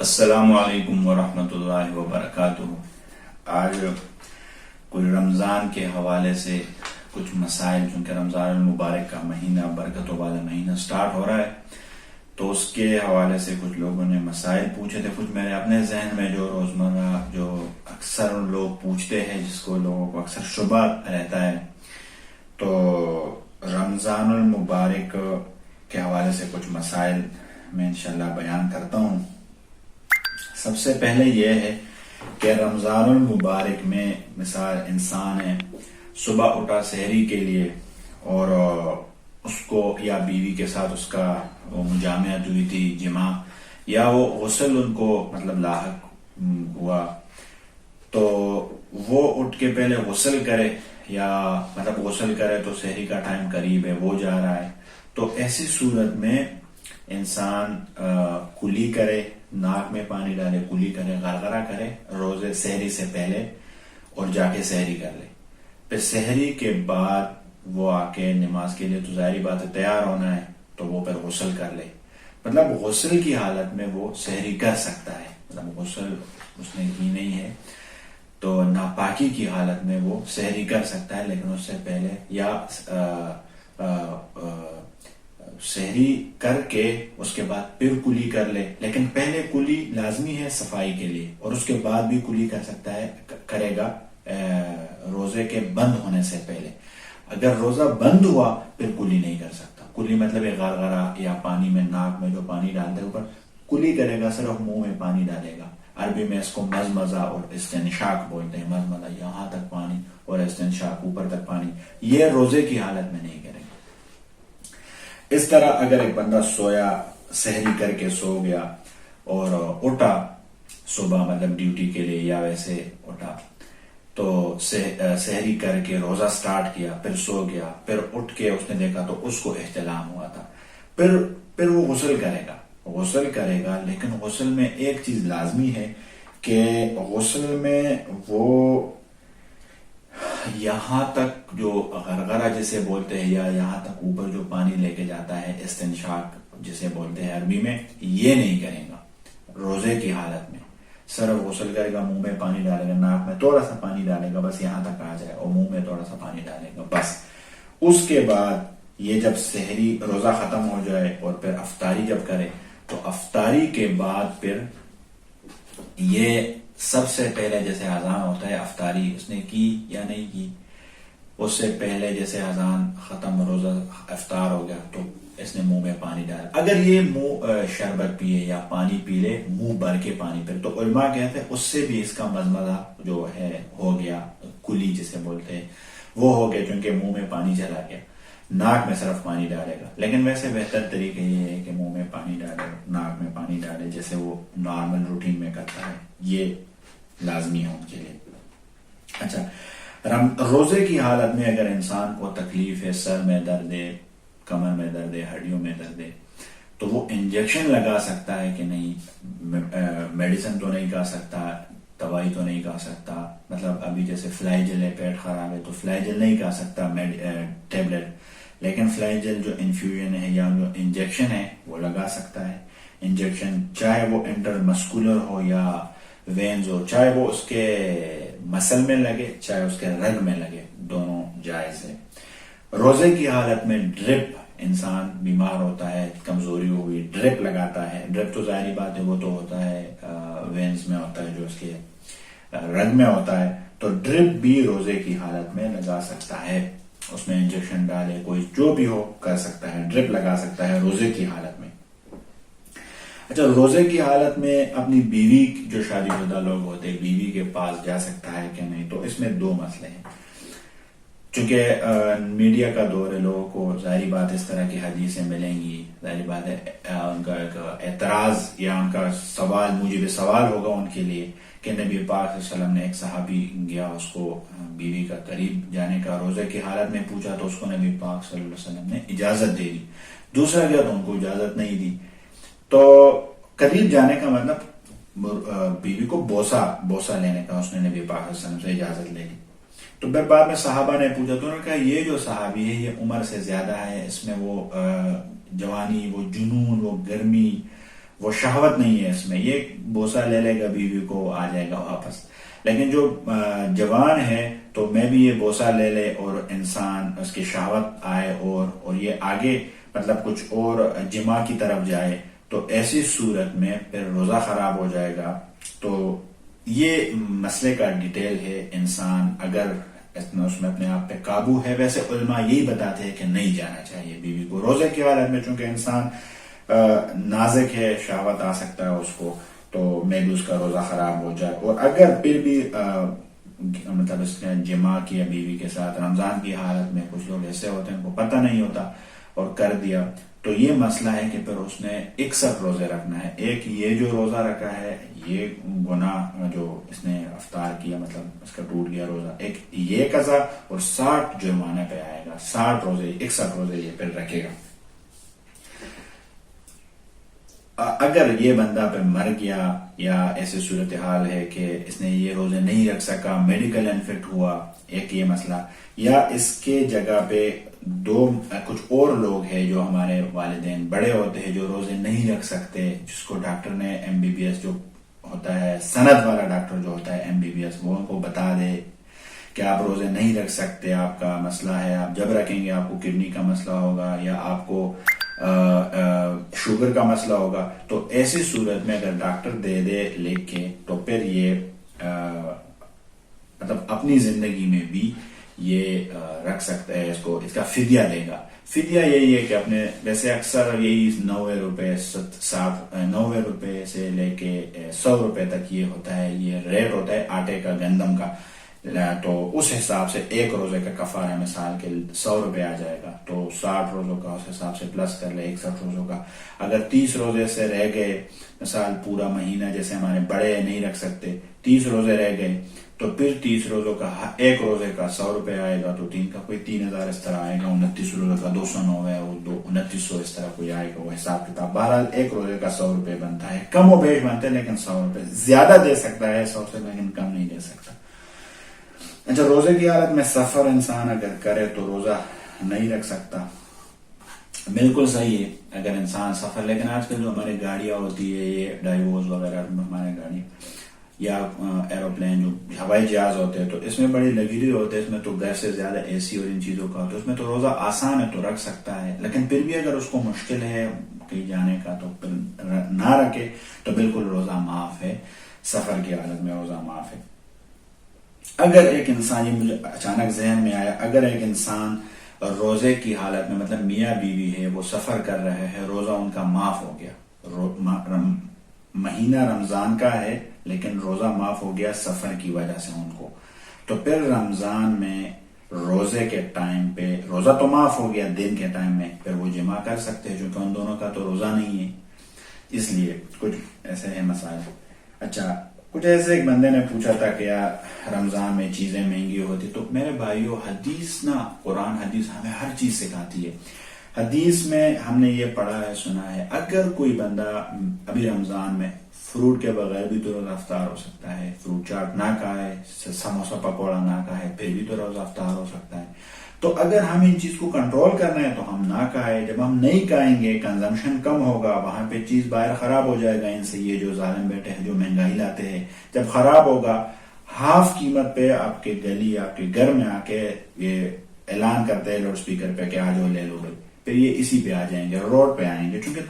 السلام علیکم ورحمۃ اللہ وبرکاتہ۔ آج کچھ رمضان کے حوالے سے کچھ مسائل، چونکہ رمضان المبارک کا مہینہ، برکتوں والا مہینہ سٹارٹ ہو رہا ہے، تو اس کے حوالے سے کچھ لوگوں نے مسائل پوچھے تھے۔ کچھ میرے اپنے ذہن میں جو روزمرہ جو اکثر لوگ پوچھتے ہیں، جس کو لوگوں کو اکثر شبہ رہتا ہے، تو رمضان المبارک کے حوالے سے کچھ مسائل میں انشاءاللہ بیان کرتا ہوں۔ سب سے پہلے یہ ہے کہ رمضان المبارک میں مثال انسان ہے، صبح اٹھا سحری کے لیے، اور اس کو یا بیوی کے ساتھ اس کا وہ مجامعت ہوئی تھی، جماع، یا وہ غسل ان کو مطلب لاحق ہوا، تو وہ اٹھ کے پہلے غسل کرے، یا مطلب غسل کرے تو سحری کا ٹائم قریب ہے، وہ جا رہا ہے، تو ایسی صورت میں انسان کلی کرے، ناک میں پانی ڈالے، کلی کرے، غرغرہ کرے روزے سحری سے پہلے، اور جا کے سحری کر لے۔ پھر سحری کے بعد وہ آ کے نماز کے لیے تو ظاہری بات ہے تیار ہونا ہے، تو وہ پھر غسل کر لے۔ مطلب غسل کی حالت میں وہ سحری کر سکتا ہے، مطلب غسل اس نے کی نہیں ہے تو ناپاکی کی حالت میں وہ سحری کر سکتا ہے، لیکن اس سے پہلے یا سحری کر کے اس کے بعد پھر کلی کر لے، لیکن پہلے کلی لازمی ہے صفائی کے لیے، اور اس کے بعد بھی کلی کر سکتا ہے، کرے گا روزے کے بند ہونے سے پہلے۔ اگر روزہ بند ہوا پھر کلی نہیں کر سکتا۔ کلی مطلب غرغرہ یا پانی میں، ناک میں جو پانی ڈالتے اوپر کلی کرے گا، صرف منہ میں پانی ڈالے گا۔ عربی میں اس کو مزمزہ اور استنشاق بولتے ہیں۔ مزمزہ یہاں تک پانی اور استنشاق اوپر تک پانی، یہ روزے کی حالت میں نہیں کرے گا۔ اس طرح اگر ایک بندہ سویا، سحری کر کے سو گیا اور اٹھا صبح مطلب ڈیوٹی کے لیے یا ویسے اٹھا، تو سحری کر کے روزہ سٹارٹ کیا، پھر سو گیا، پھر اٹھ کے اس نے دیکھا تو اس کو احتلام ہوا تھا، پھر وہ غسل کرے گا، لیکن غسل میں ایک چیز لازمی ہے کہ غسل میں وہ یہاں تک جو غرغرہ جسے بولتے ہیں، یا یہاں تک اوپر جو پانی لے کے جاتا ہے، استنشاق جسے بولتے ہیں عربی میں، یہ نہیں کرے گا روزے کی حالت میں۔ صرف غسل کرے گا، منہ میں پانی ڈالے گا، ناک میں تھوڑا سا پانی ڈالے گا، بس یہاں تک آ جائے، اور منہ میں تھوڑا سا پانی ڈالے گا بس۔ اس کے بعد یہ جب سحری روزہ ختم ہو جائے اور پھر افطاری جب کرے، تو افطاری کے بعد پھر یہ سب سے پہلے جیسے اذان ہوتا ہے، افطاری اس نے کی یا نہیں کی، اس سے پہلے جیسے اذان ختم، روزہ افطار ہو گیا، تو اس نے منہ میں پانی ڈالا۔ اگر یہ منہ شربت پیے یا پانی پی لے منہ بھر کے پانی، پھر تو علماء کہتے ہیں اس سے بھی اس کا مزمزہ جو ہے ہو گیا، کلی جسے بولتے ہیں وہ ہو گیا، کیونکہ منہ میں پانی چلا گیا۔ ناک میں صرف پانی ڈالے گا، لیکن ویسے بہتر طریقہ یہ ہے کہ منہ میں پانی ڈالے، ناک میں پانی ڈالے، جیسے وہ نارمل روٹین میں کرتا ہے، یہ لازمی ہے ان کے لیے۔ اچھا، روزے کی حالت میں اگر انسان کو تکلیف ہے، سر میں درد ہے، کمر میں درد ہے، ہڈیوں میں درد ہے، تو وہ انجیکشن لگا سکتا ہے کہ نہیں؟ میڈیسن تو نہیں کھا سکتا، دوائی تو نہیں کھا سکتا، مطلب ابھی جیسے فلائجل ہے، پیٹ خراب ہے تو فلائجل نہیں کھا سکتا ٹیبلٹ، لیکن فلائجل جو انفیوژن ہے یا جو انجیکشن ہے وہ لگا سکتا ہے۔ انجیکشن چاہے وہ انٹر مسکولر ہو یا وینز ہو، چاہے وہ اس کے مسل میں لگے، چاہے اس کے رگ میں لگے، دونوں جائز ہے۔ روزے کی حالت میں ڈرپ، انسان بیمار ہوتا ہے، کمزوری ہوئی، ڈرپ لگاتا ہے۔ ڈرپ تو ظاہری بات ہے وہ تو ہوتا ہے وینز میں ہوتا ہے، جو اس کے رگ میں ہوتا ہے، تو ڈرپ بھی روزے کی حالت میں لگا سکتا ہے، اس میں انجیکشن ڈالے، کوئی جو بھی ہو کر سکتا ہے، ڈرپ لگا سکتا ہے روزے کی حالت میں۔ اچھا، روزے کی حالت میں اپنی بیوی، جو شادی شدہ لوگ ہوتے ہیں، بیوی کے پاس جا سکتا ہے کہ نہیں؟ تو اس میں دو مسئلے ہیں، چونکہ میڈیا کا دور ہے، لوگوں کو ظاہری بات اس طرح کی حدیثیں ملیں گی، ظاہری بات ہے ان کا ایک اعتراض یا ان کا سوال، موجب سوال ہوگا ان کے لیے کہ نبی پاک صلی اللہ علیہ وسلم نے، ایک صحابی گیا اس کو بیوی کا قریب جانے کا روزے کی حالت میں پوچھا، تو اس کو نبی پاک صلی اللہ علیہ وسلم نے اجازت دے دی۔ دوسرا گیا تو ان کو اجازت نہیں دی۔ تو قریب جانے کا مطلب بیوی کو بوسہ لینے کا اس نے نبی پاک صلی اللہ علیہ وسلم سے اجازت لے لی۔ تو پھر بعد میں صحابہ نے پوچھا، تو انہوں نے کہا یہ جو صحابی ہے یہ عمر سے زیادہ ہے، اس میں وہ جوانی، وہ جنون، وہ گرمی، وہ شہوت نہیں ہے اس میں، یہ بوسہ لے لے گا بیوی کو آ جائے گا واپس. لیکن جو جوان ہے تو میں بھی یہ بوسہ لے لے اور انسان اس کی شہوت آئے اور یہ آگے مطلب کچھ اور جماع کی طرف جائے، تو ایسی صورت میں پھر روزہ خراب ہو جائے گا. تو یہ مسئلے کا ڈیٹیل ہے. انسان اگر اس میں اپنے آپ پہ قابو ہے، ویسے علماء یہی بتاتے ہیں کہ نہیں جانا چاہیے بیوی کو روزے کی حالت میں، چونکہ انسان نازک ہے، شہوت آ سکتا ہے اس کو، تو میں بھی اس کا روزہ خراب ہو جائے. اور اگر پھر بھی مطلب اس نے جماع کیا بیوی کے ساتھ رمضان کی حالت میں، کچھ لوگ ایسے ہوتے ہیں ان کو پتہ نہیں ہوتا اور کر دیا، تو یہ مسئلہ ہے کہ پھر اس نے 61 روزے رکھنا ہے. ایک یہ جو روزہ رکھا ہے یہ گناہ جو اس نے افطار کیا مطلب اس کا ٹوٹ گیا روزہ، ایک یہ قضا اور 60 جرمانہ پہ آئے گا. 60 روزے 61 روزے یہ پھر رکھے گا. اگر یہ بندہ پہ مر گیا یا ایسی صورتحال ہے کہ اس نے یہ روزے نہیں رکھ سکا، میڈیکل انفیکٹ ہوا، ایک یہ مسئلہ، یا اس کے جگہ پہ کچھ اور لوگ ہیں جو ہمارے والدین بڑے ہوتے ہیں جو روزے نہیں رکھ سکتے، جس کو ڈاکٹر نے MBBS جو ہوتا ہے، سند والا ڈاکٹر جو ہوتا ہے MBBS، وہ ان کو بتا دے کہ آپ روزے نہیں رکھ سکتے، آپ کا مسئلہ ہے، آپ جب رکھیں گے آپ کو کڈنی کا مسئلہ ہوگا یا آپ کو شوگر کا مسئلہ ہوگا. تو ایسی صورت میں اگر ڈاکٹر دے دے لکھ کے، تو پھر یہ مطلب اپنی زندگی میں بھی یہ رکھ سکتا ہے، اس کا فدیہ دے گا. فدیہ یہی ہے کہ اپنے ویسے اکثر یہی 90 روپے 90 روپے سے لے کے 100 روپے تک یہ ہوتا ہے، یہ ریٹ ہوتا ہے آٹے کا، گندم کا. تو اس حساب سے ایک روزے کا کفارہ مثال کے 100 روپے آ جائے گا، تو 60 روزوں کا اس حساب سے پلس کر لے 61 روزوں کا. اگر 30 روزے سے رہ گئے، مثال پورا مہینہ جیسے ہمارے بڑے نہیں رکھ سکتے، 30 روزے رہ گئے، تو پھر 30 روزوں کا ایک روزے کا 100 روپے آئے گا، تو 3 کا کوئی 3000 اس طرح آئے گا. 29 روزے کا 209 ہے، 2900 اس طرح کوئی آئے گا، وہ حساب کتاب. بہرحال ایک روزے کا 100 روپے بنتا ہے، کم و بیش بنتے ہیں لیکن 100 روپے زیادہ دے سکتا ہے 100 سے، لیکن کم نہیں دے سکتا. اچھا، روزے کی حالت میں سفر انسان اگر کرے تو روزہ نہیں رکھ سکتا. بالکل صحیح ہے اگر انسان سفر، لیکن آج کل جو ہماری گاڑیاں ہوتی ہے، یہ ڈائیوز وغیرہ ہمارے گاڑی یا ایروپلین جو ہوائی جہاز ہوتے ہیں، تو اس میں بڑی لگژری ہوتے ہیں، اس میں تو گھر سے زیادہ AC اور ان چیزوں کا ہوتا ہے، اس میں تو روزہ آسان ہے تو رکھ سکتا ہے. لیکن پھر بھی اگر اس کو مشکل ہے کہیں جانے کا تو پھر نہ رکھے، تو بالکل روزہ معاف ہے. سفر کی حالت میں روزہ معاف ہے. اگر ایک انسان، یہ مجھے اچانک ذہن میں آیا، اگر ایک انسان روزے کی حالت میں مطلب میاں بیوی ہے، وہ سفر کر رہے ہیں، روزہ ان کا معاف ہو گیا، مہینہ رمضان کا ہے لیکن روزہ معاف ہو گیا سفر کی وجہ سے ان کو، تو پھر رمضان میں روزے کے ٹائم پہ روزہ تو معاف ہو گیا، دن کے ٹائم میں پھر وہ جمع کر سکتے ہیں، چونکہ ان دونوں کا تو روزہ نہیں ہے. اس لیے کچھ ایسے ہیں مسائل. اچھا، کچھ ایسے ایک بندے نے پوچھا تھا کہ یار رمضان میں چیزیں مہنگی ہوتی، تو میرے بھائیو حدیث نا، قرآن حدیث ہمیں ہر چیز سکھاتی ہے. حدیث میں ہم نے یہ پڑھا ہے، سنا ہے، اگر کوئی بندہ ابھی رمضان میں فروٹ کے بغیر بھی تو روزہ افطار ہو سکتا ہے، فروٹ چاٹ نہ کھائے، سموسہ پکوڑا نہ کھائے، پھر بھی تو روزہ افطار ہو سکتا ہے. تو اگر ہم ان چیز کو کنٹرول کرنا ہے تو ہم نہ کھائیں. جب ہم نہیں کھائیں گے کنزمپشن کم ہوگا، وہاں پہ چیز باہر خراب ہو جائے گا. ان سے یہ جو ظالم بیٹے ہیں جو مہنگائی لاتے ہیں، جب خراب ہوگا ہاف قیمت پہ آپ کے گلی آپ کے گھر میں آ کے یہ اعلان کرتے ہیں لاؤڈ اسپیکر پہ کہ آ جاؤ لے لو بھائی، پھر یہ اسی پہ آ جائیں گے، روڈ پہ آئیں گے، چونکہ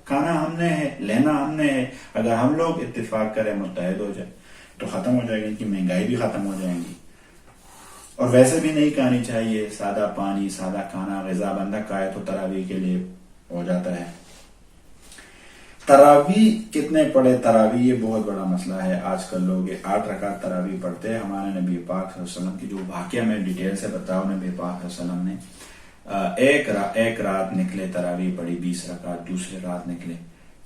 کھانا ہم نے ہے، لینا ہم نے ہے. اگر ہم لوگ اتفاق کریں، متحد ہو جائے تو ختم ہو جائے گی، ان کی مہنگائی بھی ختم ہو جائیں گی. اور ویسے بھی نہیں کھانی چاہیے، سادہ پانی، سادہ کھانا غذا بندہ کھائے تو تراویح کے لیے ہو جاتا ہے. تراویح کتنے پڑھے؟ تراویح یہ بہت بڑا مسئلہ ہے. آج کل لوگ 8 رکعت تراویح پڑھتے ہیں. ہمارے نبی پاک صلی اللہ علیہ وسلم کی جو واقعہ میں ڈیٹیل سے بتاؤ، نبی پاک صلی اللہ علیہ وسلم نے ایک رات نکلے، تراویح پڑھی 20 رکعت، دوسری رات نکلے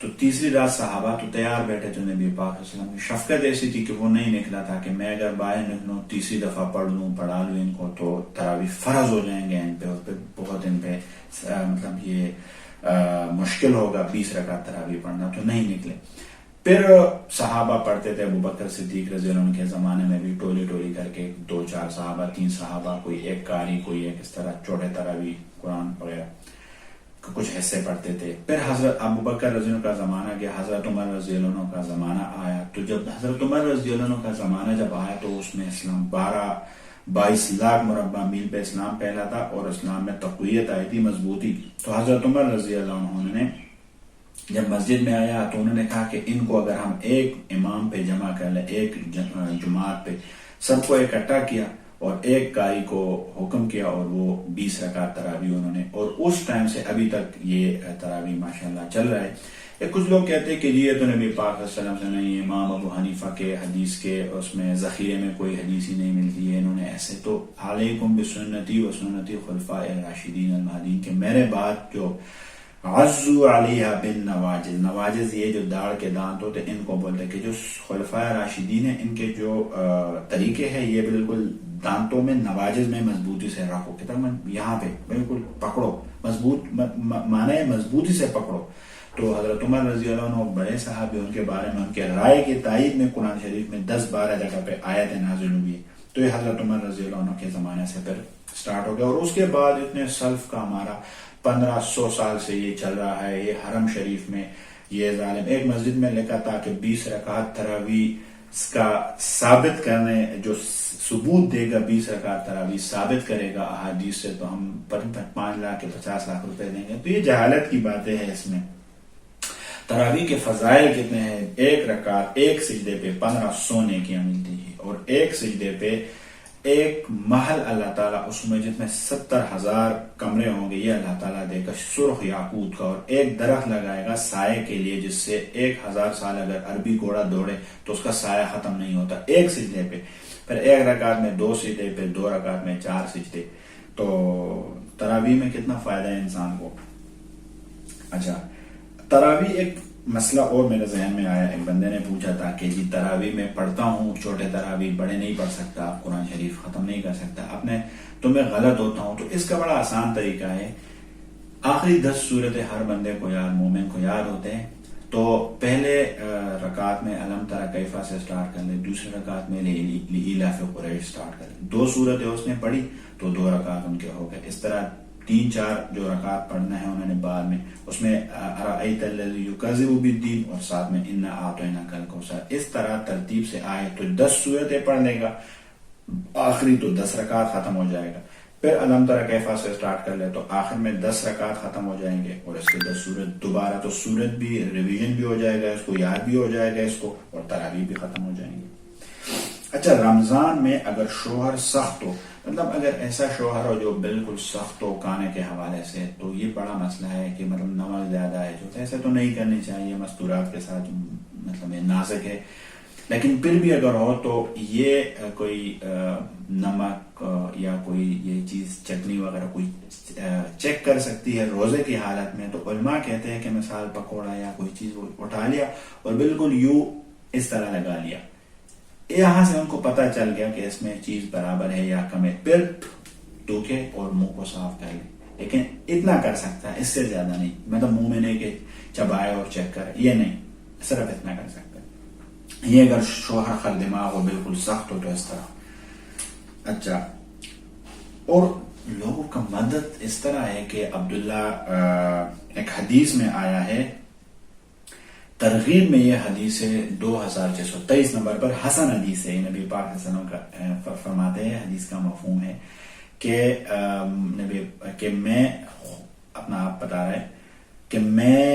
تو تیسری رات صحابہ تو تیار بیٹھے تھے. نبی پاک صلی اللہ علیہ وسلم کی شفقت ایسی تھی کہ وہ نہیں نکلا تھا کہ میں اگر باہر نکلوں تیسری دفعہ پڑھا لوں ان کو تو تراویح فرض ہو جائیں گے ان پہ، اور پھر بہت ان پہ مطلب یہ مشکل ہوگا 20 رکعت تراویح پڑھنا، تو نہیں نکلے. پھر صحابہ پڑھتے تھے. ابو بکر صدیق رضی اللہ عنہ کے زمانے میں بھی ٹولی ٹولی کر کے 2-4 صحابہ 3 صحابہ، کوئی ایک قاری، کوئی ایک اس طرح چھوٹے تراویح قرآن وغیرہ. کچھ حصے پڑھتے تھے. پھر حضرت ابو بکر رضی اللہ عنہ کا زمانہ گیا, حضرت عمر رضی اللہ عنہ کا زمانہ آیا. تو جب حضرت عمر رضی اللہ عنہ کا زمانہ جب آیا تو اس میں اسلام 22 لاکھ مربع میل پہ اسلام پھیلا تھا اور اسلام میں تقویت آئی تھی, مضبوطی. تو حضرت عمر رضی اللہ عنہ نے جب مسجد میں آیا تو انہوں نے کہا کہ ان کو اگر ہم ایک امام پہ جمع کر لیں, ایک جماعت پہ سب کو اکٹھا کیا اور ایک قاری کو حکم کیا اور وہ 20 رکعت تراویح انہوں نے, اور اس ٹائم سے ابھی تک یہ تراویح ماشاءاللہ چل رہا ہے. کچھ لوگ کہتے ہیں کہ یہ تو نبی پاک صلی اللہ علیہ وسلم سے نہیں, امام ابو حنیفہ کے حدیث کے اس میں ذخیرے میں کوئی حدیث ہی نہیں ملتی ہے, انہوں نے ایسے. تو علیکم بسنتی و سنتی خلفاء الراشدین المہدیین, کہ میرے بات جو عزو علیہ بالنواجذ, نواجذ یہ جو داڑھ کے دانت ہوتے ان کو بولتے کہ جو خلفاء راشدین ہیں ان کے جو طریقے ہیں یہ بالکل دانتوں میں نواجذ میں مضبوطی سے رکھو, کتاب یہاں پہ بالکل پکڑو, مضبوط معنی مضبوطی سے پکڑو. تو حضرت عمر رضی اللہ عنہ بڑے صحابی, ان کے بارے میں ان کے رائے کی تائید میں قرآن شریف میں 10-12 جگہ پہ آیت نازل ہوئی. تو یہ حضرت عمر رضی اللہ عنہ کے زمانے سے پھر سٹارٹ ہو گیا, اور اس کے بعد اتنے سلف کا ہمارا 1500 سال سے یہ چل رہا ہے. یہ حرم شریف میں یہ ظالم ایک مسجد میں لکھا تھا کہ 20 رکعت تراویح کا ثابت کرنے, جو ثبوت دے گا 20 رکعت تراویح ثابت کرے گا احادیث سے, تو ہم 5 لاکھ کے 50 لاکھ روپے دیں گے. تو یہ جہالت کی باتیں ہیں. اس میں تراویح کے فضائل کتنے ہیں, ایک رکعت ایک سجدے پہ 1500 نیکیاں ملتی ہیں, اور ایک سجدے پہ ایک محل اللہ تعالیٰ اس مسجد میں 70,000 کمرے ہوں گے, یہ اللہ تعالیٰ دے گا سرخ یاقوت کا, اور ایک درخت لگائے گا سائے کے لیے, جس سے 1000 سال اگر عربی گھوڑا دوڑے تو اس کا سایہ ختم نہیں ہوتا, ایک سجدے پہ. پھر ایک رکعت میں 2 سجدے, پھر 2 رکعت میں 4 سجدے. تو تراویح میں کتنا فائدہ ہے انسان کو. اچھا, تراویح ایک مسئلہ اور میرے ذہن میں آیا. ایک بندے نے پوچھا تھا کہ جی تراویح میں پڑھتا ہوں چھوٹے تراویح, بڑے نہیں پڑھ سکتا, آپ قرآن شریف ختم نہیں کر سکتا, تو میں غلط ہوتا ہوں. تو اس کا بڑا آسان طریقہ ہے, آخری 10 سورتیں ہر بندے کو یاد, مومن کو یاد ہوتے ہیں. تو پہلے رکعت میں الم تری کیف سے سٹارٹ کر لے, دوسری رکعت میں لإیلاف قریش سٹارٹ کر لے. 2 سورتیں اس نے پڑھی تو 2 رکعت ان کے ہو گئے. اس طرح 3-4 جو رکعت پڑھنا ہے انہوں نے بعد میں, اس میں ارأیت الذی یکذب بالدین اور ساتھ میں انا اعطیناک الکوثر. اس طرح ترتیب سے آئے تو 10 سورتیں پڑھ لے گا, آخری تو 10 رکعت ختم ہو جائے گا. پھر الم تری کیف سے سٹارٹ کر لے تو آخر میں 10 رکعت ختم ہو جائیں گے, اور اس کے 10 سورت دوبارہ, تو سورت بھی ریویژن بھی ہو جائے گا, اس کو یاد بھی ہو جائے گا اس کو, اور تراویح بھی ختم ہو جائیں گے. اچھا, رمضان میں اگر شوہر سخت ہو, مطلب اگر ایسا شوہر ہو جو بالکل سخت ہو کھانے کے حوالے سے, تو یہ بڑا مسئلہ ہے کہ مطلب نمک زیادہ ہے, جو ایسے تو نہیں کرنی چاہیے مستورات کے ساتھ, مطلب یہ نازک ہے. لیکن پھر بھی اگر ہو تو یہ کوئی نمک یا کوئی یہ چیز چٹنی وغیرہ کوئی چیک کر سکتی ہے روزے کی حالت میں. تو علماء کہتے ہیں کہ مثال پکوڑا یا کوئی چیز اٹھا لیا اور بالکل یوں اس طرح لگا لیا, یہاں سے ان کو پتہ چل گیا کہ اس میں چیز برابر ہے یا کم ہے, پھر ٹوکے اور منہ کو صاف کر لے. لیکن اتنا کر سکتا ہے, اس سے زیادہ نہیں, مطلب منہ میں نہیں کہ چبائے اور چیک کرے, یہ نہیں, صرف اتنا کر سکتا ہے. یہ اگر شوہر خل دماغ ہو, بالکل سخت ہو, تو اس طرح. اچھا, اور لوگوں کا مدد اس طرح ہے کہ عبداللہ ایک حدیث میں آیا ہے, ترغیب میں یہ حدیث ہے 2623 نمبر پر, حسن حدیث ہے. نبی پاک صلی اللہ علیہ وسلم فرماتے ہیں, حدیث کا مفہوم ہے کہ میں اپنا آپ بتا رہے کہ میں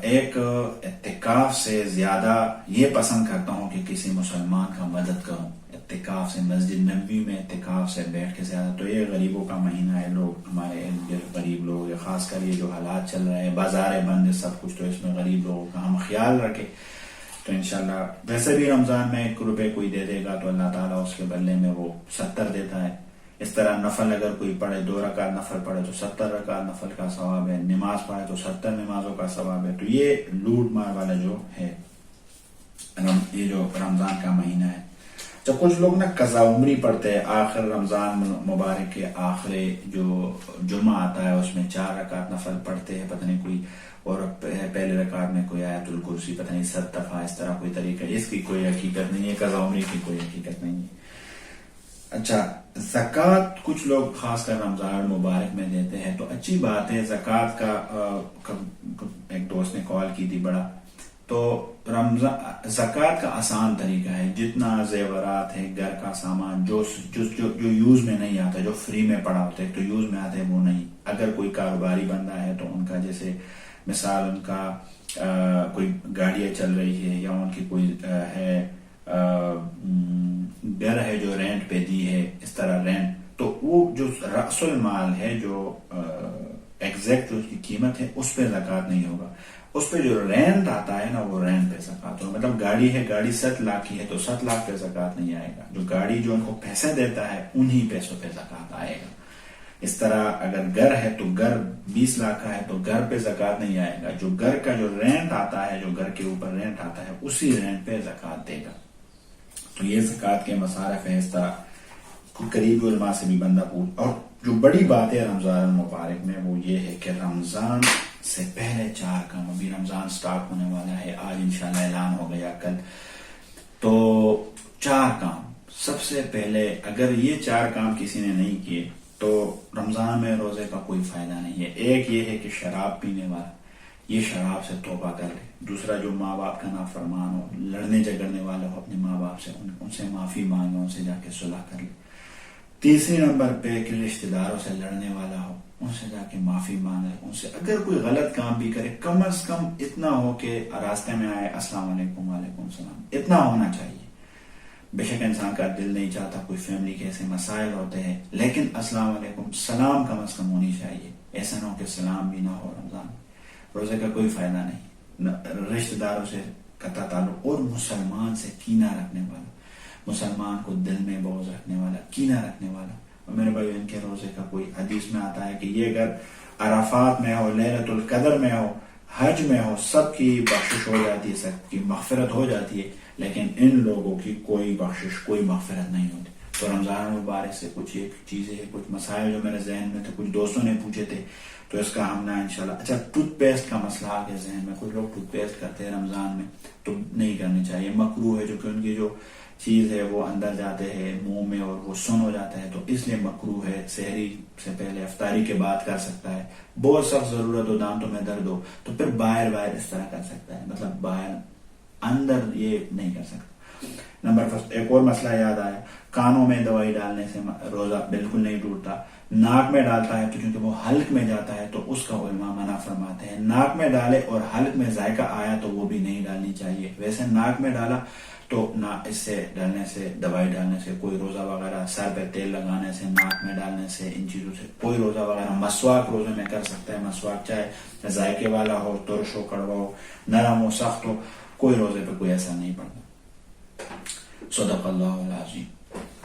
ایک اعتکاف سے زیادہ یہ پسند کرتا ہوں کہ کسی مسلمان کا مدد کروں. اعتکاف سے, مسجد نبوی میں اعتکاف سے بیٹھ کے زیادہ. تو یہ غریبوں کا مہینہ ہے, لوگ ہمارے غریب لوگ, خاص کر یہ جو حالات چل رہے ہیں, بازار بند ہے سب کچھ, تو اس میں غریب لوگوں کا ہم خیال رکھیں. تو انشاءاللہ ویسے بھی رمضان میں 1 روپے کوئی دے دے گا تو اللہ تعالیٰ اس کے بدلے میں وہ 70 دیتا ہے. اس طرح نفل اگر کوئی پڑھے, 2 رکعت نفل پڑھے تو 70 رکعت نفل کا ثواب ہے, نماز پڑھے تو 70 نمازوں کا ثواب ہے. تو یہ لوٹ مار والا جو ہے یہ جو رمضان کا مہینہ ہے. جب کچھ لوگ نا قضا عمری پڑھتے ہیں, آخر رمضان مبارک کے آخری جو جمعہ آتا ہے اس میں 4 رکعت نفل پڑھتے ہیں, پتہ نہیں کوئی, اور پہلے رکعت میں کوئی آیت الکرسی پتہ نہیں 7 دفعہ, اس طرح کوئی طریقہ. اس کی کوئی حقیقت نہیں ہے, قضا عمری کی کوئی حقیقت نہیں ہے. اچھا، زکوٰۃ کچھ لوگ خاص کر رمضان مبارک میں دیتے ہیں، تو اچھی بات ہے. زکوٰۃ کا ایک دوست نے کال کی تھی بڑا، تو زکوٰۃ کا آسان طریقہ ہے. جتنا زیورات ہے، گھر کا سامان جو یوز میں نہیں آتا، جو فری میں پڑا ہوتا ہے تو یوز میں آتا ہے وہ نہیں. اگر کوئی کاروباری بندہ ہے تو ان کا جیسے مثال ان کا کوئی گاڑیاں چل رہی ہے، یا ان کی کوئی ہے گھر ہے جو رینٹ پہ دی ہے، اس طرح رینٹ، تو وہ جو رأس المال ہے، جو ایگزیکٹ جو اس کی قیمت ہے، اس پہ زکوٰۃ نہیں ہوگا. اس پہ جو رینٹ آتا ہے نا، وہ رینٹ پہ زکوٰۃ ہوگا. مطلب گاڑی ہے، گاڑی 7 لاکھ کی ہے تو 7 لاکھ پہ زکوٰۃ نہیں آئے گا. جو گاڑی جو ان کو پیسے دیتا ہے انہی پیسوں پہ زکوٰۃ آئے گا. اس طرح اگر گھر ہے تو گھر 20 لاکھ کا ہے تو گھر پہ زکوٰۃ نہیں آئے گا. جو گھر کا جو رینٹ آتا ہے، جو گھر کے اوپر رینٹ آتا ہے، اسی رینٹ پہ زکوٰۃ دے گا. تو یہ زکوٰۃ کے مصارف ہے. اس طرح قریبی علماء سے بھی بندہ پوچھ. اور جو بڑی بات ہے رمضان المبارک میں وہ یہ ہے کہ رمضان سے پہلے 4 کام، ابھی رمضان سٹارٹ ہونے والا ہے، آج انشاءاللہ اعلان ہو گیا کل، تو 4 کام. سب سے پہلے اگر یہ 4 کام کسی نے نہیں کیے تو رمضان میں روزے کا کوئی فائدہ نہیں ہے. ایک یہ ہے کہ شراب پینے والا یہ شراب سے توبہ کر لے. دوسرا، جو ماں باپ کا نافرمان ہو، لڑنے جھگڑنے والے ہو اپنے ماں باپ سے، ان سے معافی مانگے، ان سے جا کے صلح کر لے. تیسرے نمبر پہ کہ رشتہ داروں سے لڑنے والا ہو، ان سے جا کے معافی مانگے. ان سے اگر کوئی غلط کام بھی کرے، کم از کم اتنا ہو کہ راستے میں آئے السلام علیکم، وعلیکم السلام، اتنا ہونا چاہیے. بے شک انسان کا دل نہیں چاہتا، کوئی فیملی کے ایسے مسائل ہوتے ہیں، لیکن السلام علیکم سلام کم از کم ہونی چاہیے. ایسا نہ ہو کہ سلام بھی نہ ہو. رمضان روزے کا کوئی فائدہ نہیں. رشتہ داروں سے قطع تعلق، اور مسلمان سے کینہ رکھنے والا، مسلمان کو دل میں بغض رکھنے والا، کینہ رکھنے والا. اور میرے بھائی، ان کے روزے کا کوئی حدیث میں آتا ہے کہ یہ اگر عرفات میں ہو، لیلۃ القدر میں ہو، حج میں ہو، سب کی بخشش ہو جاتی ہے، سب کی مغفرت ہو جاتی ہے، لیکن ان لوگوں کی کوئی بخشش، کوئی مغفرت نہیں ہوتی. تو رمضان المبارک سے کچھ ایک چیزیں، کچھ مسائل جو میرے ذہن میں تھے، کچھ دوستوں نے پوچھے تھے، تو اس کا ہم نے انشاءاللہ. اچھا، ٹوتھ پیسٹ کا مسئلہ آ گیا ذہن میں. کچھ لوگ ٹوتھ پیسٹ کرتے ہیں رمضان میں، تو نہیں کرنی چاہیے، مکروہ ہے. جو کہ ان کی جو چیز ہے وہ اندر جاتے ہیں منہ میں اور وہ سن ہو جاتا ہے، تو اس لیے مکروہ ہے. سحری سے پہلے، افطاری کے بعد کر سکتا ہے. بہت سخت ضرورت ہو، دانتوں میں درد ہو، تو پھر باہر اس طرح کر سکتا ہے. مطلب باہر، اندر یہ نہیں کر سکتا. نمبر 1 ایک اور مسئلہ یاد آیا. کانوں میں دوائی ڈالنے سے روزہ بالکل نہیں ٹوٹتا. ناک میں ڈالتا ہے تو چونکہ وہ حلق میں جاتا ہے تو اس کا علماء منع فرماتے ہیں. ناک میں ڈالے اور حلق میں ذائقہ آیا تو وہ بھی نہیں ڈالنی چاہیے. ویسے ناک میں ڈالا تو نہ، اس سے ڈالنے سے، دوائی ڈالنے سے، کوئی روزہ وغیرہ، سر پہ تیل لگانے سے، ناک میں ڈالنے سے، ان چیزوں سے کوئی روزہ وغیرہ. مسواک روزے میں کر سکتا ہے. مسواک چاہے ذائقے والا ہو، ترش ہو، کڑوا ہو، نرم ہو، سخت ہو، کوئی روزے پہ کوئی ایسا نہیں پڑتا. صدق اللہ العظیم.